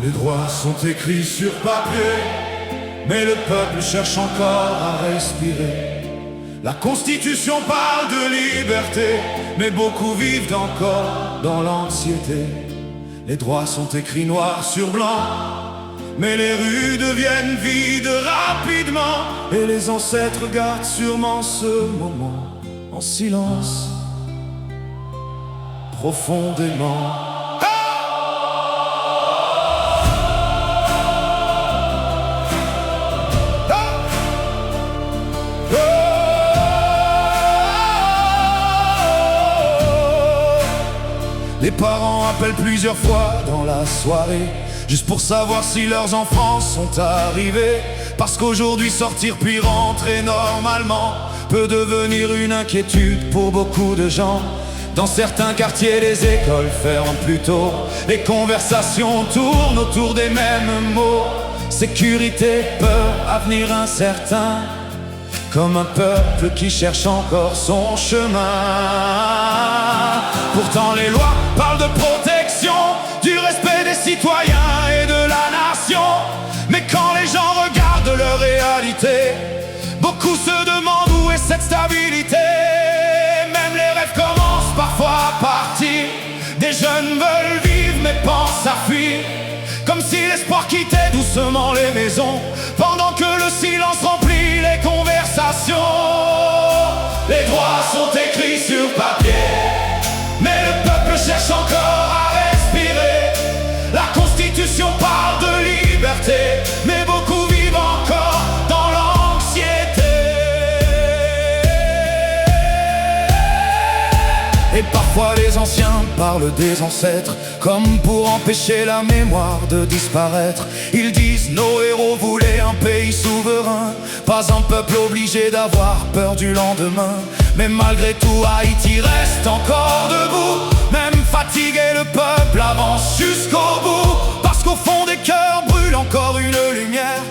Les droits sont écrits sur papier, mais le peuple cherche encore à respirer. La Constitution parle de liberté, mais beaucoup vivent encore dans l'anxiété. Les droits sont écrits noir sur blanc, mais les rues deviennent vides rapidement. Et les ancêtres gardent sûrement ce moment en silence, profondément. Les parents appellent plusieurs fois dans la soirée, juste pour savoir si leurs enfants sont arrivés. Parce qu'aujourd'hui sortir puis rentrer normalement peut devenir une inquiétude pour beaucoup de gens. Dans certains quartiers, les écoles ferment plus tôt. Les conversations tournent autour des mêmes mots: sécurité, peur, avenir incertain. Comme un peuple qui cherche encore son chemin. Pourtant les lois parlent de protection, du respect des citoyens et de la nation. Mais quand les gens regardent leur réalité, beaucoup se demandent où est cette stabilité. Même les rêves commencent parfois à partir. Des jeunes veulent vivre mais pensent à fuir, comme si l'espoir quittait doucement les maisons, pendant que le silence remplit les conversations. Les droits sont écrits sur papier, mais le peuple cherche encore à respirer. La Constitution parle de liberté, mais beaucoup vivent encore dans l'anxiété. Et parfois les anciens parlent des ancêtres, comme pour empêcher la mémoire de disparaître. Ils disent: nos héros voulaient un pays souverain, pas un peuple obligé d'avoir peur du lendemain. Mais malgré tout, Haïti reste encore debout. Même fatigué, le peuple avance jusqu'au bout, parce qu'au fond des cœurs brûle encore une lumière.